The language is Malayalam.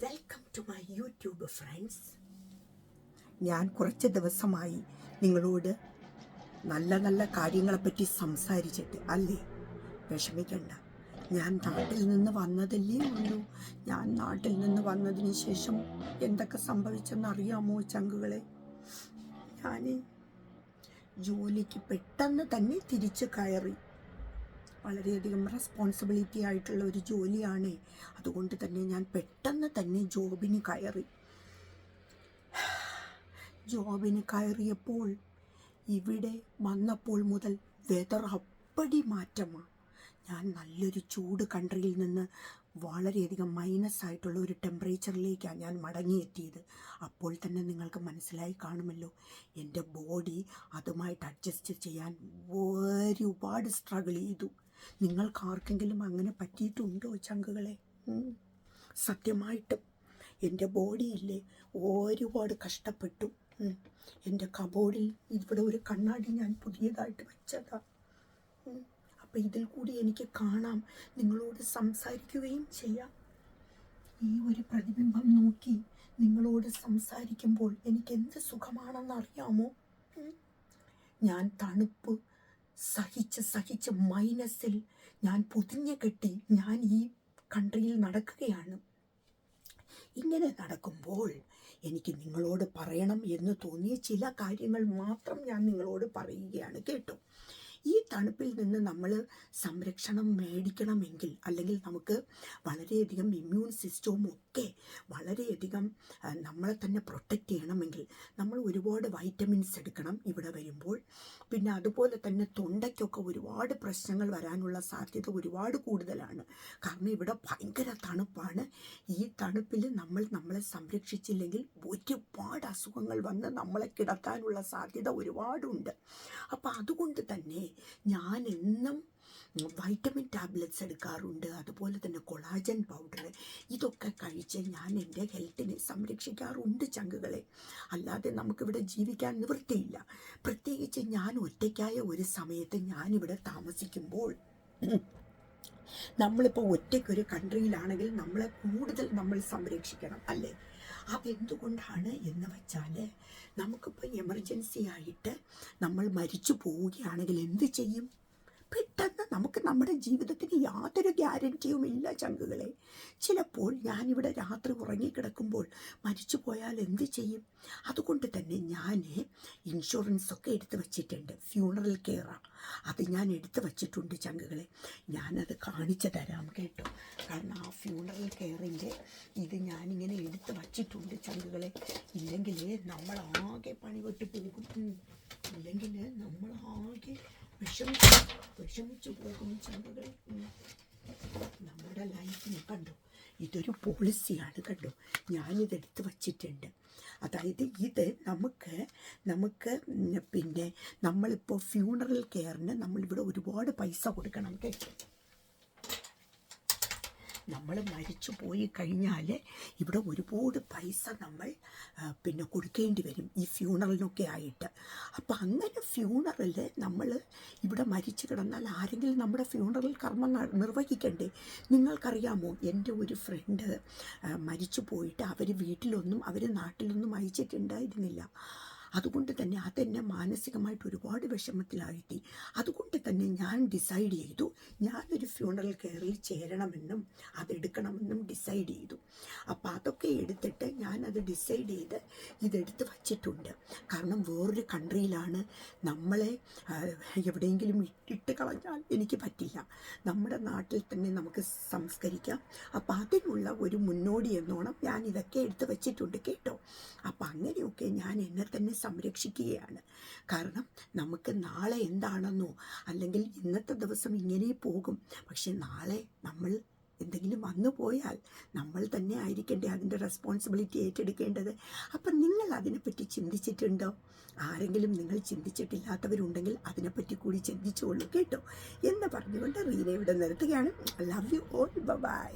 Welcome to my YouTube friends. ഞാൻ കുറച്ച് ദിവസമായി നിങ്ങളോട് നല്ല നല്ല കാര്യങ്ങളെപ്പറ്റി സംസാരിച്ചിട്ട് അല്ലേ? വിഷമിക്കണ്ട, ഞാൻ നാട്ടിൽ നിന്ന് വന്നതല്ലേ ഉള്ളൂ. ഞാൻ നാട്ടിൽ നിന്ന് വന്നതിന് ശേഷം എന്തൊക്കെ സംഭവിച്ചെന്നറിയാമോ ചങ്കുകളെ? ഞാൻ ജോലിക്ക് പെട്ടെന്ന് തന്നെ തിരിച്ചു കയറി. വളരെയധികം റെസ്പോൺസിബിലിറ്റി ആയിട്ടുള്ള ഒരു ജോലിയാണ്. അതുകൊണ്ട് തന്നെ ഞാൻ പെട്ടെന്ന് തന്നെ ജോബിന് കയറിയപ്പോൾ ഇവിടെ വന്നപ്പോൾ മുതൽ വെതർ അപ്പടി മാറ്റമാണ്. ഞാൻ നല്ലൊരു ചൂട് കൺട്രിയിൽ നിന്ന് വളരെയധികം മൈനസ് ആയിട്ടുള്ള ഒരു ടെമ്പറേച്ചറിലേക്കാണ് ഞാൻ മടങ്ങിയെത്തിയത്. അപ്പോൾ തന്നെ നിങ്ങൾക്ക് മനസ്സിലായി കാണുമല്ലോ, എൻ്റെ ബോഡി അതുമായിട്ട് അഡ്ജസ്റ്റ് ചെയ്യാൻ ഒരുപാട് സ്ട്രഗിൾ ചെയ്തു. നിങ്ങൾക്ക് ആർക്കെങ്കിലും അങ്ങനെ പറ്റിയിട്ടുണ്ടോ ചങ്കുകളെ? സത്യമായിട്ടും എൻ്റെ ബോഡിയില്ലേ ഒരുപാട് കഷ്ടപ്പെട്ടു. എൻ്റെ കബോർഡിൽ ഇവിടെ ഒരു കണ്ണാടി ഞാൻ പുതിയതായിട്ട് വെച്ചതാണ്. അപ്പം ഇതിൽ കൂടി എനിക്ക് കാണാം, നിങ്ങളോട് സംസാരിക്കുകയും ചെയ്യാം. ഈ ഒരു പ്രതിബിംബം നോക്കി നിങ്ങളോട് സംസാരിക്കുമ്പോൾ എനിക്ക് എന്ത് സുഖമാണെന്ന് അറിയാമോ? ഞാൻ തണുപ്പ് സഹിച്ച് മൈനസിൽ ഞാൻ പൊതിഞ്ഞു കെട്ടി ഞാൻ ഈ കൺട്രിയിൽ നടക്കുകയാണ്. ഇങ്ങനെ നടക്കുമ്പോൾ എനിക്ക് നിങ്ങളോട് പറയണം എന്ന് തോന്നിയ ചില കാര്യങ്ങൾ മാത്രം ഞാൻ നിങ്ങളോട് പറയുകയാണ്, കേട്ടോ. ഈ തണുപ്പിൽ നിന്ന് നമ്മൾ സംരക്ഷണം മേടിക്കണമെങ്കിൽ, അല്ലെങ്കിൽ നമുക്ക് വളരെയധികം ഇമ്മ്യൂൺ സിസ്റ്റവും ഒക്കെ വളരെയധികം നമ്മളെ തന്നെ പ്രൊട്ടക്റ്റ് ചെയ്യണമെങ്കിൽ നമ്മൾ ഒരുപാട് വൈറ്റമിൻസ് എടുക്കണം ഇവിടെ വരുമ്പോൾ. പിന്നെ അതുപോലെ തന്നെ തൊണ്ടയ്ക്കൊക്കെ ഒരുപാട് പ്രശ്നങ്ങൾ വരാനുള്ള സാധ്യത ഒരുപാട് കൂടുതലാണ്. കാരണം ഇവിടെ ഭയങ്കര തണുപ്പാണ്. ഈ തണുപ്പിൽ നമ്മളെ സംരക്ഷിച്ചില്ലെങ്കിൽ ഒരുപാട് അസുഖങ്ങൾ വന്ന് നമ്മളെ കിടത്താനുള്ള സാധ്യത ഒരുപാടുണ്ട്. അപ്പം അതുകൊണ്ട് തന്നെ ഞാൻ എന്നും വൈറ്റമിൻ ടാബ്ലറ്റ്സ് എടുക്കാറുണ്ട്. അതുപോലെ തന്നെ കൊളാജൻ പൗഡർ, ഇതൊക്കെ കഴിച്ച് ഞാൻ എൻ്റെ ഹെൽത്തിനെ സംരക്ഷിക്കാറുണ്ട് ചങ്കുകളെ. അല്ലാതെ നമുക്കിവിടെ ജീവിക്കാൻ നിവൃത്തിയില്ല. പ്രത്യേകിച്ച് ഞാൻ ഒറ്റയ്ക്കായ ഒരു സമയത്ത് ഞാനിവിടെ താമസിക്കുമ്പോൾ, നമ്മളിപ്പോൾ ഒറ്റയ്ക്കൊരു കൺട്രിയിലാണെങ്കിൽ നമ്മളെ കൂടുതൽ നമ്മൾ സംരക്ഷിക്കണം, അല്ലേ? അതെന്തുകൊണ്ടാണ് എന്ന് വെച്ചാൽ, നമുക്കിപ്പോൾ എമർജൻസി ആയിട്ട് നമ്മൾ മരിച്ചു പോവുകയാണെങ്കിൽ എന്ത് ചെയ്യും? പെട്ടെന്ന് നമുക്ക് നമ്മുടെ ജീവിതത്തിന് യാതൊരു ഗ്യാരൻറ്റിയും ഇല്ല ചങ്കുകളെ. ചിലപ്പോൾ ഞാനിവിടെ രാത്രി ഉറങ്ങിക്കിടക്കുമ്പോൾ മരിച്ചു പോയാൽ എന്ത് ചെയ്യും? അതുകൊണ്ട് തന്നെ ഞാൻ ഇൻഷുറൻസൊക്കെ എടുത്ത് വച്ചിട്ടുണ്ട്. ഫ്യൂണറൽ കെയറാണ് അത് ഞാൻ എടുത്ത് വച്ചിട്ടുണ്ട് ചങ്കുകളെ. ഞാനത് കാണിച്ചു തരാം, കേട്ടോ. കാരണം ആ ഫ്യൂണറൽ കെയറിൻ്റെ ഇത് ഞാനിങ്ങനെ എടുത്ത് വച്ചിട്ടുണ്ട് ചങ്കുകളെ. ഇല്ലെങ്കിൽ നമ്മളാകെ പണിപെട്ട് പോകും. ഇല്ലെങ്കിൽ നമ്മളാകെ വിഷമിച്ചു പോകും ചങ്കുകൾ. നമ്മുടെ ലൈഫിന് കണ്ടോ, ഇതൊരു പോളിസിയാണ്, കണ്ടോ. ഞാനിതെടുത്ത് വച്ചിട്ടുണ്ട്. അതായത് ഇത് നമുക്ക് പിന്നെ നമ്മളിപ്പോൾ ഫ്യൂണറൽ കെയറിന് നമ്മളിവിടെ ഒരുപാട് പൈസ കൊടുക്കണം, കേട്ടോ. നമ്മൾ മരിച്ചു പോയി കഴിഞ്ഞാൽ ഇവിടെ ഒരുപാട് പൈസ നമ്മൾ പിന്നെ കൊടുക്കേണ്ടി വരും ഈ ഫ്യൂണറലിനൊക്കെ ആയിട്ട്. അപ്പം അങ്ങനെ ഫ്യൂണറൽ നമ്മൾ ഇവിടെ മരിച്ചു കിടന്നാൽ ആരെങ്കിലും നമ്മുടെ ഫ്യൂണറൽ കർമ്മം നിർവഹിക്കണ്ടേ? നിങ്ങൾക്കറിയാമോ, എൻ്റെ ഒരു ഫ്രണ്ട് മരിച്ചു പോയിട്ട് അവർ നാട്ടിലൊന്നും അയച്ചിട്ടുണ്ടായിരുന്നില്ല. അതുകൊണ്ട് തന്നെ അതെന്നെ മാനസികമായിട്ട് ഒരുപാട് വിഷമത്തിലാഴ്ത്തി. അതുകൊണ്ട് തന്നെ ഞാൻ ഡിസൈഡ് ചെയ്തു, ഞാനൊരു ഫ്യൂണറൽ കെയറിൽ ചേരണമെന്നും അതെടുക്കണമെന്നും ഡിസൈഡ് ചെയ്തു. അപ്പോൾ അതൊക്കെ എടുത്തിട്ട് ഞാനത് ഡിസൈഡ് ചെയ്ത് ഇതെടുത്ത് വച്ചിട്ടുണ്ട്. കാരണം വേറൊരു കൺട്രിയിലാണ്, നമ്മളെ എവിടെയെങ്കിലും ഇട്ട് കളഞ്ഞാൽ എനിക്ക് പറ്റില്ല. നമ്മുടെ നാട്ടിൽ തന്നെ നമുക്ക് സംസ്കരിക്കാം. അപ്പം അതിനുള്ള ഒരു മുന്നോടി എന്നോണം ഞാൻ ഇതൊക്കെ എടുത്ത് വച്ചിട്ടുണ്ട്, കേട്ടോ. അപ്പം അങ്ങനെയൊക്കെ ഞാൻ എന്നെ തന്നെ സംരക്ഷിക്കുകയാണ്. കാരണം നമുക്ക് നാളെ എന്താണെന്നോ, അല്ലെങ്കിൽ ഇന്നത്തെ ദിവസം ഇങ്ങനെ പോകും, പക്ഷെ നാളെ നമ്മൾ എന്തെങ്കിലും വന്നു പോയാൽ നമ്മൾ തന്നെ ആയിരിക്കണ്ടേ അതിൻ്റെ റെസ്പോൺസിബിലിറ്റി ഏറ്റെടുക്കേണ്ടത്. അപ്പം നിങ്ങൾ അതിനെപ്പറ്റി ചിന്തിച്ചിട്ടുണ്ടോ? ആരെങ്കിലും നിങ്ങൾ ചിന്തിച്ചിട്ടില്ലാത്തവരുണ്ടെങ്കിൽ അതിനെപ്പറ്റി കൂടി ചിന്തിച്ചോളൂ, കേട്ടോ എന്ന് പറഞ്ഞുകൊണ്ട് റീന ഇവിടെ നിർത്തുകയാണ്. Love you all, by.